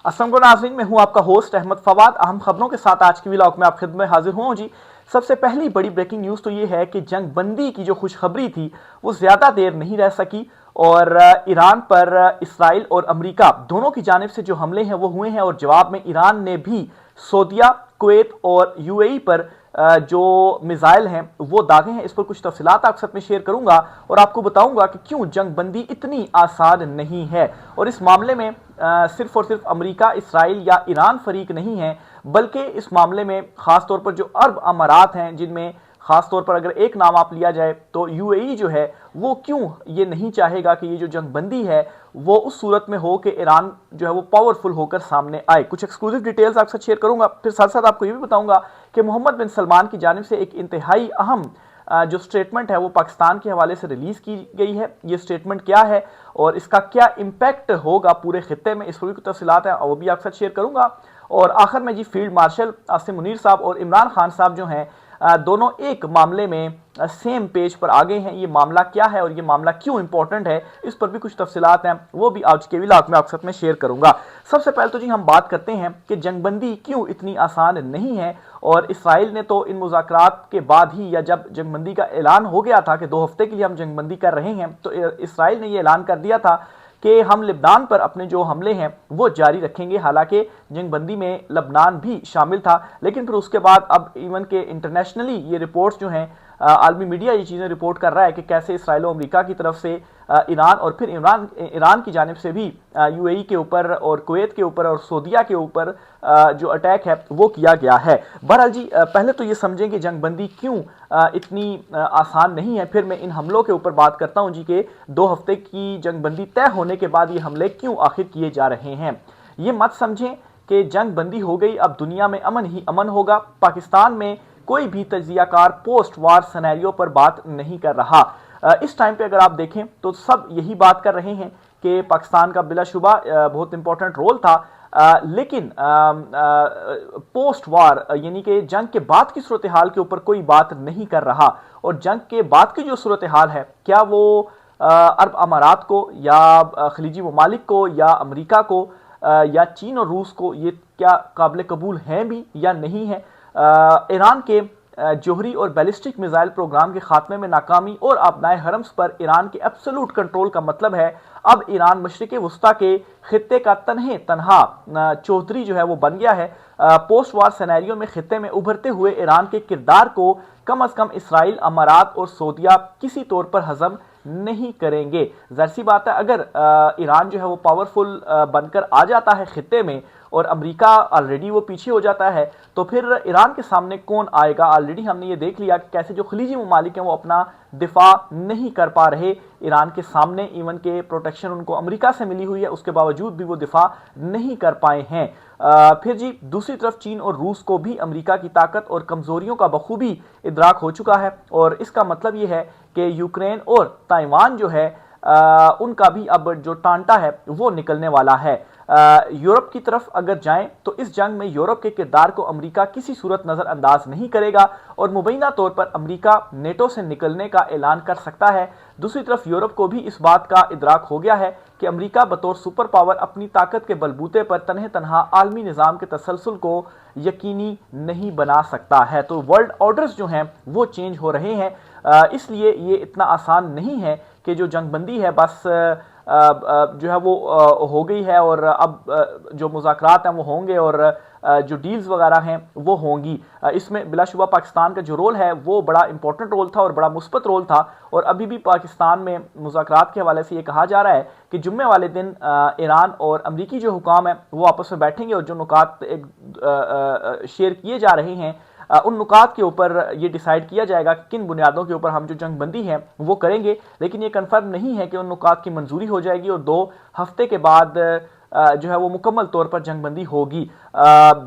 अस्सलाम नाज़रीन, मैं हूं आपका होस्ट अहमद फवाद। अहम खबरों के साथ आज की व्लॉग में आप खिदमत में हाजिर हुआ हूं जी। सबसे पहली बड़ी ब्रेकिंग न्यूज़ तो ये है कि जंग बंदी की जो खुशखबरी थी वो ज़्यादा देर नहीं रह सकी और ईरान पर इसराइल और अमेरिका दोनों की जानिब से जो हमले हैं वो हुए हैं और जवाब में ईरान ने भी सऊदीया, कुवैत और यूएई पर जो मिसाइल हैं वो दागे हैं। इस पर कुछ तफसीलात आपके साथ में शेयर करूंगा और आपको बताऊंगा कि क्यों जंग बंदी इतनी आसान नहीं है। और इस मामले में सिर्फ और सिर्फ अमेरिका, इसराइल या ईरान फरीक नहीं है, बल्कि इस मामले में खासतौर पर जो अरब अमारात हैं, जिनमें खासतौर पर अगर एक नाम आप लिया जाए तो यूएई जो है वो क्यों ये नहीं चाहेगा कि ये जो जंग बंदी है वो उस सूरत में हो कि ईरान जो है वो पावरफुल होकर सामने आए। कुछ एक्सक्लूसिव डिटेल्स आपके साथ शेयर करूंगा, फिर साथ साथ आपको ये भी बताऊंगा कि मोहम्मद बिन सलमान की जानिब से एक इंतहाई अहम जो स्टेटमेंट है वो पाकिस्तान के हवाले से रिलीज की गई है। ये स्टेटमेंट क्या है और इसका क्या इंपैक्ट होगा पूरे खित्ते में, इस पर भी कुछ तफसीलात हैं वो भी आपके साथ शेयर करूंगा। और आखिर में जी फील्ड मार्शल आसिम मुनीर साहब और इमरान खान साहब जो हैं दोनों एक मामले में सेम पेज पर आ गए हैं। ये मामला क्या है और ये मामला क्यों इंपॉर्टेंट है, इस पर भी कुछ तफसीलात हैं वो भी आज के व्लॉग में आपके साथ में शेयर करूंगा। सबसे पहले तो जी हम बात करते हैं कि जंगबंदी क्यों इतनी आसान नहीं है। और इसराइल ने तो इन मुज़ाकरात के बाद ही, या जब जंगबंदी का ऐलान हो गया था कि 2 हफ्ते के लिए हम जंगबंदी कर रहे हैं, तो इसराइल ने यह ऐलान कर दिया था कि हम लिबनान पर अपने जो हमले हैं वो जारी रखेंगे। हालांकि जंगबंदी में लिबनान भी शामिल था, लेकिन फिर उसके बाद अब इवन के इंटरनेशनली ये रिपोर्ट्स जो हैं, आलमी मीडिया ये चीज़ें रिपोर्ट कर रहा है कि कैसे इसराइल और अमेरिका की तरफ से ईरान और फिर ईरान की जानिब से भी यूएई के ऊपर और कुवैत के ऊपर और सऊदीया के ऊपर जो अटैक है वो किया गया है। बहरहाल जी पहले तो ये समझें कि जंगबंदी क्यों इतनी आसान नहीं है, फिर मैं इन हमलों के ऊपर बात करता हूं जी कि 2 हफ्ते की जंगबंदी तय होने के बाद ये हमले क्यों आखिर किए जा रहे हैं। ये मत समझें कि जंग बंदी हो गई अब दुनिया में अमन ही अमन होगा। पाकिस्तान में कोई भी तजियाकार पोस्ट वार सिनेरियो पर बात नहीं कर रहा। इस टाइम पे अगर आप देखें तो सब यही बात कर रहे हैं कि पाकिस्तान का बिलाशुबा बहुत इंपॉर्टेंट रोल था, लेकिन पोस्ट वार यानी कि जंग के बाद की सूरत हाल के ऊपर कोई बात नहीं कर रहा। और जंग के बाद की जो सूरत हाल है, क्या वो अरब अमारात को या खलीजी ममालिक को या अमेरिका को या चीन और रूस को ये क्या काबिल कबूल हैं भी या नहीं है। ईरान के जोहरी और बैलिस्टिक मिसाइल प्रोग्राम के खात्मे में नाकामी और आबनाए हरम्स पर ईरान के एब्सोल्यूट कंट्रोल का मतलब है अब ईरान मशरिक वस्ता के खित्ते का तनहा चौधरी जो है वो बन गया है। पोस्ट वार सिनेरियो में खित्ते में उभरते हुए ईरान के किरदार को कम अज कम इसराइल, अमारात और सऊदीया किसी तौर पर हजम नहीं करेंगे। जाहिर सी बात है, अगर ईरान जो है वो पावरफुल बनकर आ जाता है खित्ते में और अमेरिका ऑलरेडी वो पीछे हो जाता है, तो फिर ईरान के सामने कौन आएगा। ऑलरेडी हमने ये देख लिया कि कैसे जो खलीजी ममालिक हैं वो अपना दिफा नहीं कर पा रहे ईरान के सामने। इवन के प्रोटेक्शन उनको अमेरिका से मिली हुई है, उसके बावजूद भी वो दिफा नहीं कर पाए हैं। फिर जी दूसरी तरफ चीन और रूस को भी अमेरिका की ताकत और कमजोरियों का बखूबी इदराक हो चुका है और इसका मतलब ये है कि यूक्रेन और ताइवान जो है उनका भी अब जो टांटा है वो निकलने वाला है। यूरोप की तरफ अगर जाएं तो इस जंग में यूरोप के किरदार को अमेरिका किसी सूरत नजरअंदाज नहीं करेगा और मुबैना तौर पर अमेरिका नेटो से निकलने का ऐलान कर सकता है। दूसरी तरफ यूरोप को भी इस बात का इदराक हो गया है कि अमेरिका बतौर सुपर पावर अपनी ताकत के बलबूते पर तनहा आलमी निज़ाम के तसलसल को यकीनी नहीं बना सकता है। तो वर्ल्ड ऑर्डर्स जो हैं वो चेंज हो रहे हैं, इसलिए ये इतना आसान नहीं है कि जो जंगबंदी है बस जो है वो हो गई है और अब जो मुज़ाकरात हैं वो होंगे और जो डील्स वगैरह हैं वो होंगी। इसमें बिलाशुबा पाकिस्तान का जो रोल है वो बड़ा इंपॉर्टेंट रोल था और बड़ा मुस्बत रोल था और अभी भी पाकिस्तान में मुज़ाकरात के हवाले से ये कहा जा रहा है कि जुम्मे वाले दिन ईरान और अमरीकी जो हुकाम है वो आपस में बैठेंगे और जो नुकात शेयर किए जा रहे हैं उन नुकात के ऊपर ये डिसाइड किया जाएगा कि किन बुनियादों के ऊपर हम जो जंगबंदी है वो करेंगे। लेकिन ये कंफर्म नहीं है कि उन नुकात की मंजूरी हो जाएगी और 2 हफ्ते के बाद जो है वो मुकम्मल तौर पर जंगबंदी होगी।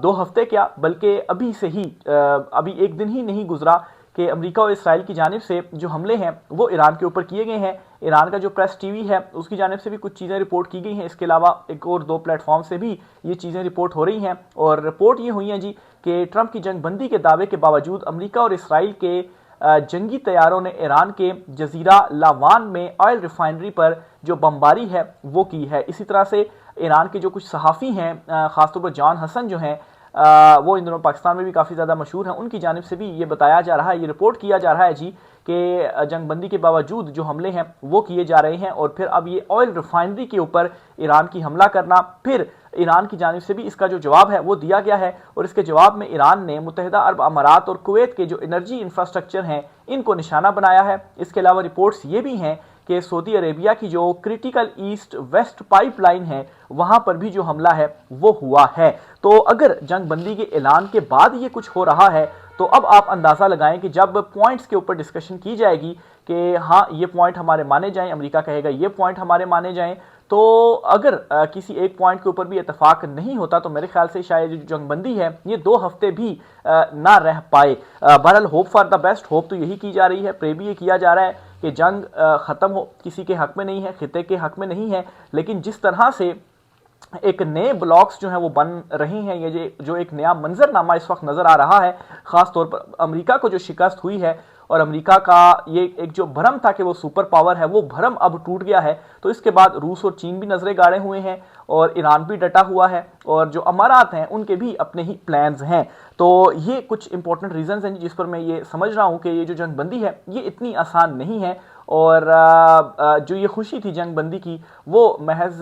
2 हफ्ते क्या, बल्कि अभी से ही अभी एक दिन ही नहीं गुजरा कि अमेरिका और इसराइल की जानिब से जो हमले हैं वो ईरान के ऊपर किए गए हैं। ईरान का जो प्रेस टीवी है उसकी जानिब से भी कुछ चीज़ें रिपोर्ट की गई हैं। इसके अलावा एक और 2 प्लेटफॉर्म से भी ये चीज़ें रिपोर्ट हो रही हैं और रिपोर्ट ये हुई हैं जी कि ट्रंप की जंगबंदी के दावे के बावजूद अमेरिका और इसराइल के जंगी तैयारों ने ईरान के जजीरा लावान में ऑयल रिफाइनरी पर जो बमबारी है वो की है। इसी तरह से ईरान के जो कुछ सहाफ़ी हैं, ख़ासतौर पर जॉन हसन जो हैं, वो इन दिनों पाकिस्तान में भी काफ़ी ज़्यादा मशहूर हैं, उनकी जानिब से भी ये बताया जा रहा है, ये रिपोर्ट किया जा रहा है जी कि जंगबंदी के बावजूद जो हमले हैं वो किए जा रहे हैं और फिर अब ये ऑयल रिफाइनरी के ऊपर ईरान की हमला करना, फिर ईरान की जानिब से भी इसका जो जवाब है वो दिया गया है और इसके जवाब में ईरान ने मुत्तहिदा अरब अमारात और कुवैत के जो एनर्जी इंफ्रास्ट्रक्चर हैं इनको निशाना बनाया है। इसके अलावा रिपोर्ट्स ये भी हैं कि सऊदी अरेबिया की जो क्रिटिकल ईस्ट वेस्ट पाइपलाइन है वहां पर भी जो हमला है वो हुआ है। तो अगर जंगबंदी के ऐलान के बाद ये कुछ हो रहा है तो अब आप अंदाज़ा लगाएं कि जब पॉइंट्स के ऊपर डिस्कशन की जाएगी कि हाँ ये पॉइंट हमारे माने जाएं, अमेरिका कहेगा ये पॉइंट हमारे माने जाएं, तो अगर किसी एक पॉइंट के ऊपर भी इतफाक नहीं होता तो मेरे ख्याल से शायद जो जंगबंदी है ये 2 हफ्ते भी ना रह पाए। बहरहाल hope for the best, hope तो यही की जा रही है, प्रे भी ये किया जा रहा है कि जंग ख़त्म हो, किसी के हक में नहीं है, खिते के हक में नहीं है, लेकिन जिस तरह से एक नए ब्लॉक्स जो हैं वो बन रही हैं, ये जो एक नया मंजरनामा इस वक्त नज़र आ रहा है, ख़ास तौर पर अमेरिका को जो शिकस्त हुई है और अमेरिका का ये एक जो भरम था कि वो सुपर पावर है वो भरम अब टूट गया है। तो इसके बाद रूस और चीन भी नजरें गाड़े हुए हैं और ईरान भी डटा हुआ है और जो अमारात हैं उनके भी अपने ही प्लान्स हैं। तो ये कुछ इंपॉर्टेंट रीजंस हैं जिस पर मैं ये समझ रहा हूँ कि ये जो जंगबंदी है ये इतनी आसान नहीं है और जो ये खुशी थी जंगबंदी की वो महज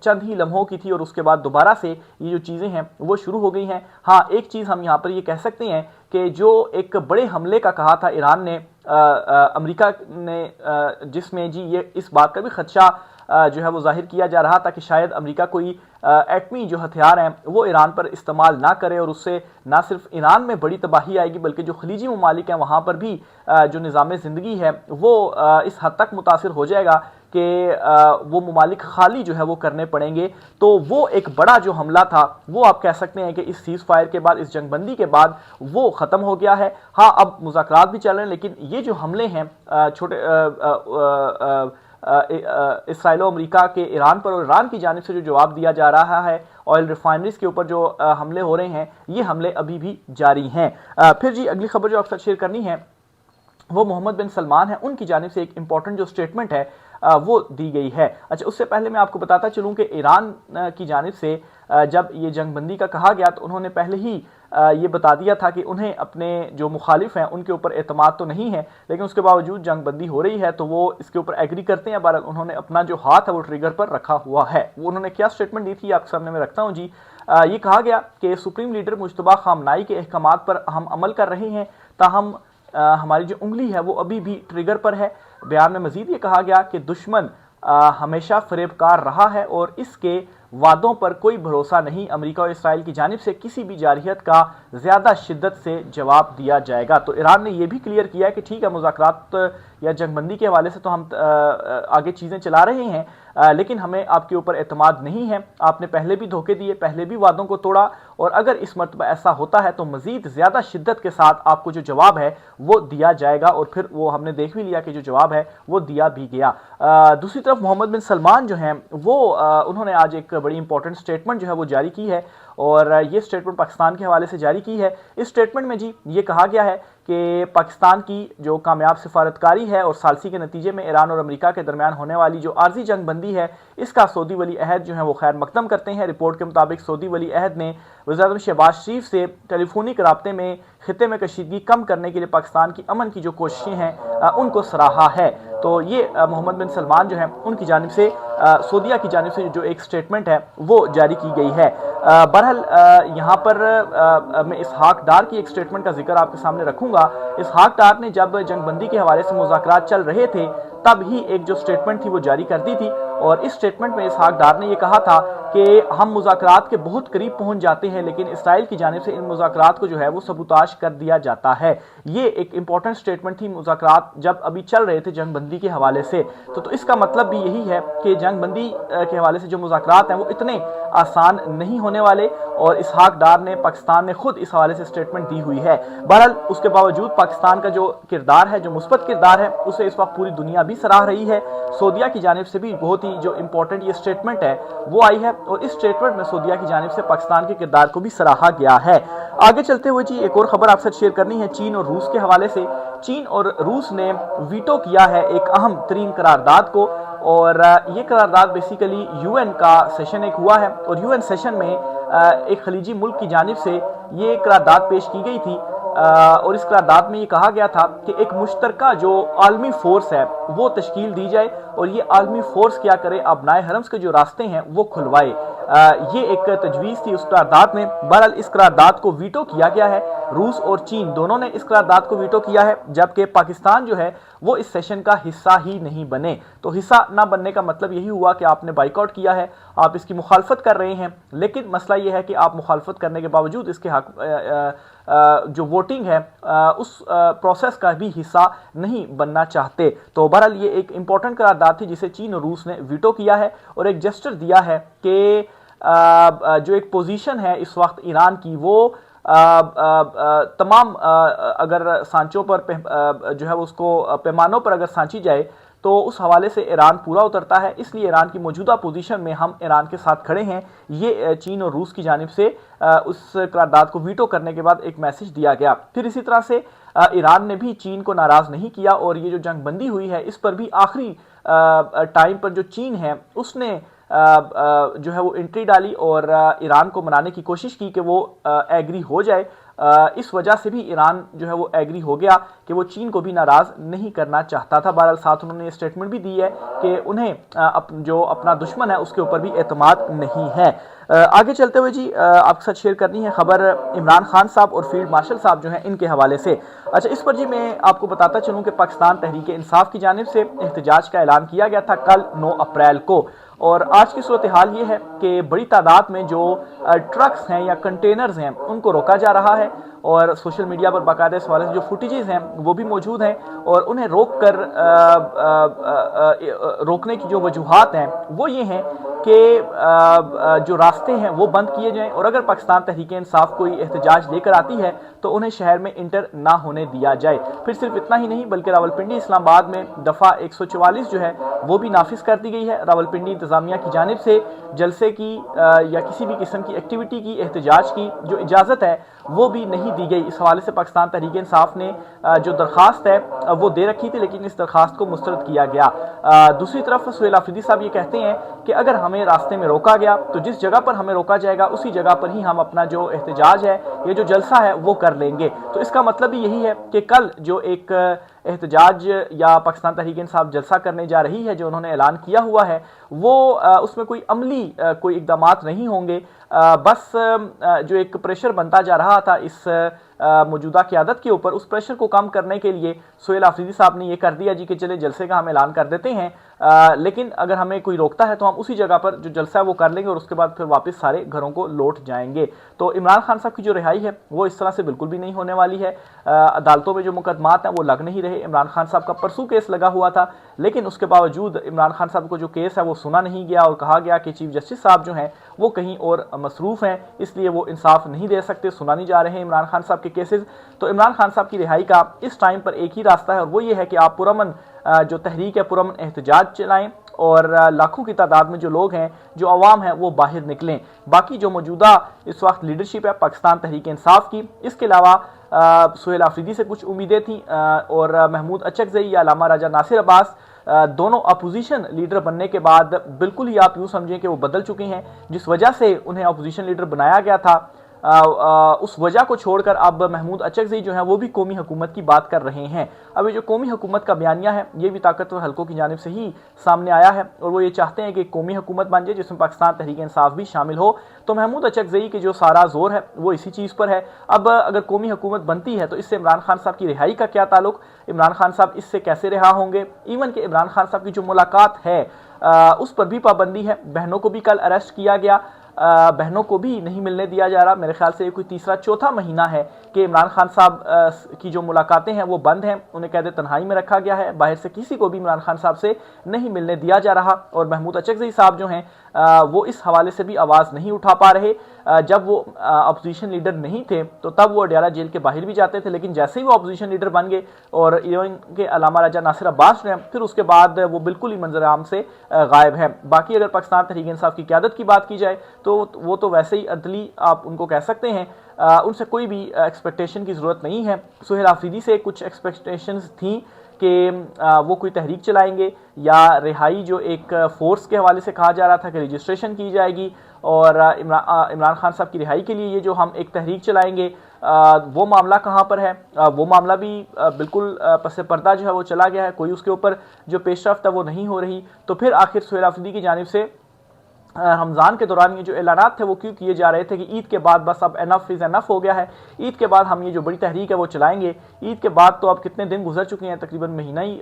चंद ही लम्हों की थी और उसके बाद दोबारा से ये जो चीज़ें हैं वो शुरू हो गई हैं। हाँ, एक चीज़ हम यहाँ पर ये कह सकते हैं कि जो एक बड़े हमले का कहा था ईरान ने, अमेरिका ने, जिसमें जी ये इस बात का भी खदशा जो है वो जाहिर किया जा रहा था कि शायद अमेरिका कोई एटमी जो हथियार हैं वो ईरान पर इस्तेमाल ना करे और उससे ना सिर्फ ईरान में बड़ी तबाही आएगी बल्कि जो खलीजी ममालिक हैं वहाँ पर भी जो निज़ाम ज़िंदगी है वो इस हद तक मुतासिर हो जाएगा कि वो ममालिक खाली जो है वो करने पड़ेंगे। तो वो एक बड़ा जो हमला था वो आप कह सकते हैं कि इस सीज़ फायर के बाद, इस जंगबंदी के बाद वो ख़त्म हो गया है। हाँ, अब मुज़ाकरात भी चल रहे हैं लेकिन ये जो हमले हैं छोटे इसराइल अमेरिका के ईरान पर और ईरान की जानिब से जो जवाब दिया जा रहा है ऑयल रिफाइनरीज के ऊपर जो हमले हो रहे हैं ये हमले अभी भी जारी हैं। फिर जी अगली खबर जो आपके साथ शेयर करनी है वो मोहम्मद बिन सलमान है, उनकी जानिब से एक इंपॉर्टेंट जो स्टेटमेंट है वो दी गई है। अच्छा, उससे पहले मैं आपको बताता चलूं कि ईरान की जानिब से जब ये जंगबंदी का कहा गया तो उन्होंने पहले ही ये बता दिया था कि उन्हें अपने जो मुखालिफ हैं उनके ऊपर एतमाद तो नहीं है, लेकिन उसके बावजूद जंगबंदी हो रही है तो वो इसके ऊपर एग्री करते हैं। बहरहाल उन्होंने अपना जो हाथ है वो ट्रिगर पर रखा हुआ है। वो उन्होंने क्या स्टेटमेंट दी थी आपके सामने मैं रखता हूँ जी। ये कहा गया कि सुप्रीम लीडर मुश्तबा खामनाई के अहकामात पर हम अमल कर रहे हैं, ताहम हमारी जो उंगली है वो अभी भी ट्रिगर पर है। बयान में मजीद ये कहा गया कि दुश्मन हमेशा फरेबकार रहा है और इसके वादों पर कोई भरोसा नहीं। अमेरिका और इसराइल की जानिब से किसी भी जारहियत का ज़्यादा शिद्दत से जवाब दिया जाएगा। तो ईरान ने यह भी क्लियर किया है कि ठीक है, मुज़ाकरात या जंगबंदी के हवाले से तो हम आगे चीज़ें चला रहे हैं, लेकिन हमें आपके ऊपर एतमाद नहीं है। आपने पहले भी धोखे दिए, पहले भी वादों को तोड़ा और अगर इस मरतबा ऐसा होता है तो मज़ीद ज़्यादा शिद्दत के साथ आपको जो जवाब है वो दिया जाएगा। और फिर वो हमने देख भी लिया कि जो जवाब है वो दिया भी गया। दूसरी तरफ मोहम्मद बिन सलमान जो हैं वो उन्होंने आज एक बड़ी इंपॉर्टेंट स्टेटमेंट जो है वो जारी की है और ये स्टेटमेंट पाकिस्तान के हवाले से जारी की है। इस स्टेटमेंट में जी ये कहा गया है कि पाकिस्तान की जो कामयाब सिफारतकारी है और सालसी के नतीजे में ईरान और अमेरिका के दरमियान होने वाली जो आर्जी जंगबंदी है इसका सऊदी वली अहद जो है वो खैर मकदम करते हैं। रिपोर्ट के मुताबिक सऊदी वली अहद ने वज़ीर-ए-आज़म शहबाज शरीफ से टेलीफोनिक राब्ते में खिते में कशीदगी कम करने के लिए पाकिस्तान की अमन की जो कोशिशें हैं उनको सराहा है। तो ये मोहम्मद बिन सलमान जो है उनकी जानिब से सऊदीया की जानिब से जो एक स्टेटमेंट है वो जारी की गई है। बहरहाल यहाँ पर मैं इसहाक डार की एक स्टेटमेंट का जिक्र आपके सामने रखूंगा। इसहाक डार ने जब जंगबंदी के हवाले से मुज़ाकरात चल रहे थे तब ही एक जो स्टेटमेंट थी वो जारी कर दी थी और इस स्टेटमेंट में इसहाक डार ने यह कहा था कि हम मुज़ाकरात के बहुत करीब पहुंच जाते हैं लेकिन इसराइल की जानिब से इन मुज़ाकरात को जो है वो सबूताश कर दिया जाता है। ये एक इंपॉर्टेंट स्टेटमेंट थी मुज़ाकरात जब अभी चल रहे थे जंगबंदी के हवाले से। तो इसका मतलब भी यही है कि जंगबंदी के हवाले से जो मुज़ाकरात हैं वो इतने आसान नहीं होने वाले और इसहाक डार ने, पाकिस्तान ने खुद इस हवाले से स्टेटमेंट दी हुई है। बहरहाल उसके बावजूद पाकिस्तान का जो किरदार है, जो मुस्बत किरदार है, उसे इस वक्त पूरी दुनिया भी सराह रही है। सऊदीया की जानिब से भी बहुत ही जो इंपॉर्टेंट ये स्टेटमेंट है वो आई है और इस स्टेटमेंट में सऊदीया की जानिब से पाकिस्तान के किरदार को भी सराहा गया है। आगे चलते हुए जी एक और खबर आपसे शेयर करनी है चीन और रूस के हवाले से। चीन और रूस ने वीटो किया है एक अहम तरीन करारदाद को, और ये करारदाद बेसिकली यूएन का सेशन एक हुआ है, और यूएन सेशन में एक खलीजी मुल्क की जानिब से ये करारदाद पेश की गई थी, और इस करारदाद में ये कहा गया था कि एक मुश्तरका जो आलमी फोर्स है वो तश्कील दी जाए, और ये आलमी फोर्स क्या करे, अबनाए हरम्स के जो रास्ते हैं वो खुलवाए। ये एक तजवीज़ थी उस करारदाद में। बहरहाल इस करारदाद को वीटो किया गया है। रूस और चीन दोनों ने इस करारदाद को वीटो किया है, जबकि पाकिस्तान जो है वो इस सेशन का हिस्सा ही नहीं बने। तो हिस्सा ना बनने का मतलब यही हुआ कि आपने बाइकआउट किया है, आप इसकी मुखालफत कर रहे हैं, लेकिन मसला यह है कि आप मुखालफत करने के बावजूद इसके हक जो वोटिंग है उस प्रोसेस का भी हिस्सा नहीं बनना चाहते। तो बहरहाल ये एक इंपॉर्टेंट करारदाद थी जिसे चीन और रूस ने वीटो किया है, और एक जेस्चर दिया है कि जो एक पोजीशन है इस वक्त ईरान की वो तमाम अगर सांचों पर जो है उसको पैमानों पर अगर सांची जाए तो उस हवाले से ईरान पूरा उतरता है, इसलिए ईरान की मौजूदा पोजीशन में हम ईरान के साथ खड़े हैं। ये चीन और रूस की जानिब से उस करारदाद को वीटो करने के बाद एक मैसेज दिया गया। फिर इसी तरह से ईरान ने भी चीन को नाराज नहीं किया, और ये जो जंग बंदी हुई है इस पर भी आखिरी टाइम पर जो चीन है उसने जो है वो एंट्री डाली और ईरान को मनाने की कोशिश की कि वो एग्री हो जाए। इस वजह से भी ईरान जो है वो एग्री हो गया कि वो चीन को भी नाराज नहीं करना चाहता था। बहरहाल साथ उन्होंने ये स्टेटमेंट भी दी है कि उन्हें जो अपना दुश्मन है उसके ऊपर भी एतमाद नहीं है। आगे चलते हुए जी आपके साथ शेयर करनी है खबर इमरान खान साहब और फील्ड मार्शल साहब जो हैं इनके हवाले से। अच्छा, इस पर जी मैं आपको बताता चलूं कि पाकिस्तान तहरीक इंसाफ की जानिब से एहतजाज का ऐलान किया गया था कल 9 अप्रैल को, और आज की सूरत हाल ये है कि बड़ी तादाद में जो ट्रक्स हैं या कंटेनर्स हैं उनको रोका जा रहा है, और सोशल मीडिया पर बाकायदा इस हवाले से जो फुटेजेस हैं वो भी मौजूद हैं, और उन्हें रोक कर रोकने की जो वजूहात हैं वो ये हैं कि जो रास्ते हैं वो बंद किए जाएं, और अगर पाकिस्तान तहरीक इंसाफ कोई एहतजाज लेकर आती है तो उन्हें शहर में इंटर ना होने दिया जाए। फिर सिर्फ इतना ही नहीं बल्कि रावलपिंडी इस्लामाबाद में दफ़ा 144 जो है वो भी नाफिज कर दी गई है। रावलपिंडी इंतजामिया की जानिब से जलसे की या किसी भी किस्म की एक्टिविटी की, एहतजाज की जो इजाज़त है वो भी नहीं दी गई। इस हवाले से पाकिस्तान तहरीक इंसाफ ने जो दरख्वास्त है वो दे रखी थी, लेकिन इस दरख्वास्त को मुस्तरद किया गया। दूसरी तरफ सुहेल आफरीदी साहब ये कहते हैं कि अगर हमें रास्ते में रोका गया तो जिस जगह पर हमें रोका जाएगा उसी जगह पर ही हम अपना जो एहतजाज है या जो जलसा है वो कर लेंगे। तो इसका मतलब भी यही है कि कल जो एक एहतजाज या पाकिस्तान तहरीक इंसाफ जलसा करने जा रही है जो उन्होंने ऐलान किया हुआ है वो उसमें कोई अमली कोई इकदामात नहीं होंगे। बस जो एक प्रेशर बनता जा रहा था इस मौजूदा क़यादत के ऊपर, उस प्रेशर को कम करने के लिए सुहेल आफरीदी साहब ने ये कर दिया जी कि चले जलसे का हम ऐलान कर देते हैं, लेकिन अगर हमें कोई रोकता है तो हम उसी जगह पर जो जलसा है वो कर लेंगे और उसके बाद फिर वापस सारे घरों को लौट जाएंगे। तो इमरान खान साहब की जो रिहाई है वो इस तरह से बिल्कुल भी नहीं होने वाली है। अदालतों में जो मुकदमात हैं वो लग नहीं रहे। इमरान खान साहब का परसों केस लगा हुआ था, लेकिन उसके बावजूद इमरान खान साहब को जो केस है वो सुना नहीं गया, और कहा गया कि चीफ जस्टिस साहब जो हैं वो कहीं और मसरूफ़ हैं, इसलिए वो इंसाफ नहीं दे सकते, सुना नहीं जा रहे हैं इमरान खान साहब के केसेस। तो इमरान खान साहब की रिहाई का इस टाइम पर एक ही रास्ता है, और वो ये है कि आप पुरअमन जो तहरीक है पुरअमन एहतजाज चलाएं, और लाखों की तादाद में जो लोग हैं जो अवाम है वो बाहर निकलें। बाकी जो मौजूदा इस वक्त लीडरशिप है पाकिस्तान तहरीक इंसाफ की, इसके अलावा सुहेल आफरीदी से कुछ उम्मीदें थी, और महमूद अचकज़ई या अल्लामा राजा नासिर अब्बास दोनों अपोजिशन लीडर बनने के बाद बिल्कुल ही आप यूँ समझें कि वो बदल चुके हैं। जिस वजह से उन्हें अपोजिशन लीडर बनाया गया था उस वजह को छोड़कर अब महमूद अचकज़ई जो है वो भी कौमी हुकूमत की बात कर रहे हैं। अब ये जो कौमी हुकूमत का बयानिया है ये भी ताकतवर हलकों की जानिब से ही सामने आया है, और वो ये चाहते हैं कि कौमी हुकूमत बन जाए जिसमें पाकिस्तान तहरीक इंसाफ भी शामिल हो। तो महमूद अचकज़ई के जो सारा जोर है वो इसी चीज़ पर है। अब अगर कौमी हुकूमत बनती है तो इससे इमरान खान साहब की रिहाई का क्या ताल्लुक, इमरान खान साहब इससे कैसे रिहा होंगे। इवन कि इमरान खान साहब की जो मुलाकात है उस पर भी पाबंदी है। बहनों को भी कल अरेस्ट किया गया, बहनों को भी नहीं मिलने दिया जा रहा। मेरे ख्याल से ये कोई तीसरा चौथा महीना है कि इमरान खान साहब की जो मुलाकातें हैं वो बंद हैं, उन्हें कैद तन्हाई में रखा गया है, बाहर से किसी को भी इमरान खान साहब से नहीं मिलने दिया जा रहा। और महमूद अचकज़ई साहब जो हैं वो इस हवाले से भी आवाज़ नहीं उठा पा रहे। जब वो अपोजिशन लीडर नहीं थे तो तब वो अडयाला जेल के बाहर भी जाते थे, लेकिन जैसे ही वो अपोजिशन लीडर बन गए और इनके अल्लामा राजा नासिर अब्बास जो हैं फिर उसके बाद वो बिल्कुल ही मंजर आम से गायब है। बाकी अगर पाकिस्तान तहरीक इंसाफ की क़यादत की बात की जाए तो तो वो तो वैसे ही अदली आप उनको कह सकते हैं, उनसे कोई भी एक्सपेक्टेशन की ज़रूरत नहीं है। सुहेल आफरीदी से कुछ एक्सपेक्टेशंस थी कि वो कोई तहरीक चलाएंगे या रिहाई, जो एक फोर्स के हवाले से कहा जा रहा था कि रजिस्ट्रेशन की जाएगी और इमरान खान साहब की रिहाई के लिए ये जो हम एक तहरीक चलाएंगे, वो मामला कहाँ पर है? वो मामला भी बिल्कुल पस पर्दा जो है वो चला गया है, कोई उसके ऊपर जो पेशरफ्त है वो नहीं हो रही। तो फिर आखिर सुहेल आफरीदी की जानिब से रमज़ान के दौरान ये जो ऐलानात थे वो क्यों किए जा रहे थे कि ईद के बाद बस अब एनफ इज़ एनफ हो गया है, ईद के बाद हम ये जो बड़ी तहरीक है वो चलाएंगे। ईद के बाद तो अब कितने दिन गुजर चुके हैं, तकरीबन महीना ही,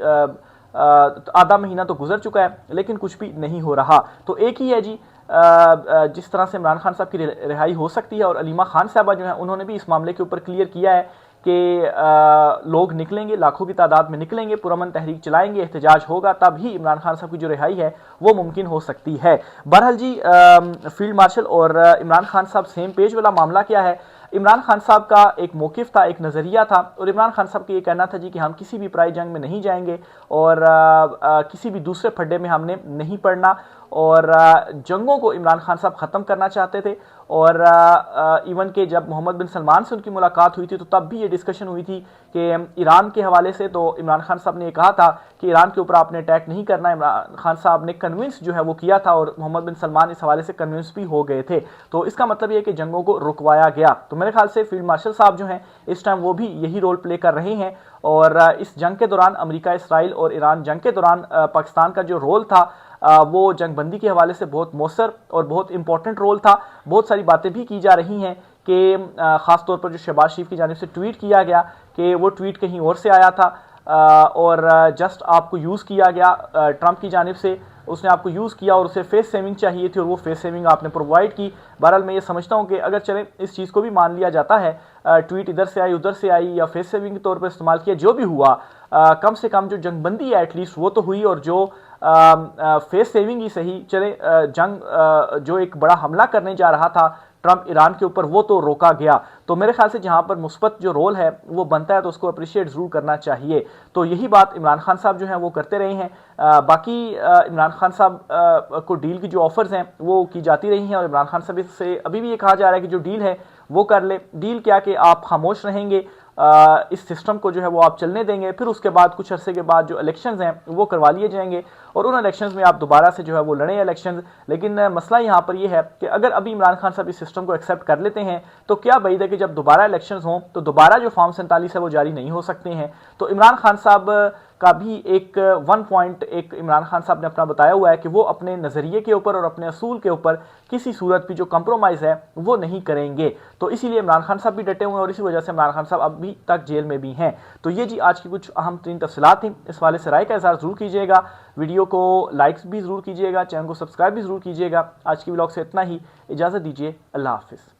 आधा महीना तो गुजर चुका है, लेकिन कुछ भी नहीं हो रहा। तो एक ही है जी, जिस तरह से इमरान खान साहब की रिहाई हो सकती है। और अलीमा खान साहबा जो है उन्होंने भी इस मामले के ऊपर क्लियर किया है कि लोग निकलेंगे, लाखों की तादाद में निकलेंगे, पुरअमन तहरीक चलाएंगे, एहतजाज होगा, तब ही इमरान खान साहब की जो रिहाई है वो मुमकिन हो सकती है। बहरहाल जी, फील्ड मार्शल और इमरान खान साहब सेम पेज वाला मामला क्या है? इमरान खान साहब का एक मौक़िफ़ था, एक नज़रिया था, और इमरान खान साहब का ये कहना था जी कि हम किसी भी पराई जंग में नहीं जाएंगे और किसी भी दूसरे फड्डे में हमने नहीं पड़ना, और जंगों को इमरान खान साहब ख़त्म करना चाहते थे। और इवन के जब मोहम्मद बिन सलमान से उनकी मुलाकात हुई थी तो तब भी ये डिस्कशन हुई थी कि ईरान के हवाले से, तो इमरान खान साहब ने ये कहा था कि ईरान के ऊपर आपने अटैक नहीं करना। इमरान खान साहब ने कन्विंस जो है वो किया था और मोहम्मद बिन सलमान इस हवाले से कन्विंस भी हो गए थे। तो इसका मतलब ये कि जंगों को रुकवाया गया। तो मेरे ख्याल से फील्ड मार्शल साहब जो हैं इस टाइम वो भी यही रोल प्ले कर रहे हैं। और इस जंग के दौरान अमेरिका, इसराइल और ईरान जंग के दौरान पाकिस्तान का जो रोल था वो जंगबंदी के हवाले से बहुत मौसर और बहुत इंपॉर्टेंट रोल था। बहुत सारी बातें भी की जा रही हैं कि ख़ास तौर पर जो शहबाज शरीफ की जानिब से ट्वीट किया गया कि वो ट्वीट कहीं और से आया था और जस्ट आपको यूज़ किया गया ट्रंप की जानिब से, उसने आपको यूज़ किया और उसे फेस सेविंग चाहिए थी और वो फेस सेविंग आपने प्रोवाइड की। बहरहाल मैं ये समझता हूँ कि अगर चले इस चीज़ को भी मान लिया जाता है, ट्वीट इधर से आई उधर से आई या फेस सेविंग के तौर पर इस्तेमाल किया, जो भी हुआ, कम से कम जो जंगबंदी है एटलीस्ट वो तो हुई। और जो फेस सेविंग ही सही चले, जंग जो एक बड़ा हमला करने जा रहा था ट्रंप ईरान के ऊपर, वो तो रोका गया। तो मेरे ख्याल से जहां पर मुस्बत जो रोल है वो बनता है तो उसको अप्रिशिएट जरूर करना चाहिए। तो यही बात इमरान खान साहब जो हैं वो करते रहे हैं। बाकी इमरान खान साहब को डील की जो ऑफर्स हैं वो की जाती रही हैं और इमरान खान साहब से अभी भी ये कहा जा रहा है कि जो डील है वो कर ले। डील क्या कि आप खामोश रहेंगे, इस सिस्टम को जो है वो आप चलने देंगे, फिर उसके बाद कुछ अरसे के बाद जो इलेक्शंस हैं वो करवा लिए जाएंगे और उन इलेक्शंस में आप दोबारा से जो है वो लड़ें इलेक्शंस। लेकिन मसला यहाँ पर ये है कि अगर अभी इमरान खान साहब इस सिस्टम को एक्सेप्ट कर लेते हैं तो क्या वईद है कि जब दोबारा इलेक्शंस हों तो दोबारा जो फॉर्म 47 है वो जारी नहीं हो सकते हैं। तो इमरान खान साहब का भी एक वन पॉइंट एक इमरान खान साहब ने अपना बताया हुआ है कि वो अपने नज़रिए के ऊपर और अपने असूल के ऊपर किसी सूरत भी जो कंप्रोमाइज़ है वो नहीं करेंगे। तो इसीलिए इमरान खान साहब भी डटे हुए हैं और इसी वजह से इमरान खान साहब अभी तक जेल में भी हैं। तो ये जी आज की कुछ अहम तरीन तफसीलात थी। इस वाले से राय का इज़हार ज़रूर कीजिएगा, वीडियो को लाइक्स भी ज़रूर कीजिएगा, चैनल को सब्सक्राइब भी ज़रूर कीजिएगा। आज की व्लॉग से इतना ही, इजाज़त दीजिए, अल्लाह हाफिज़।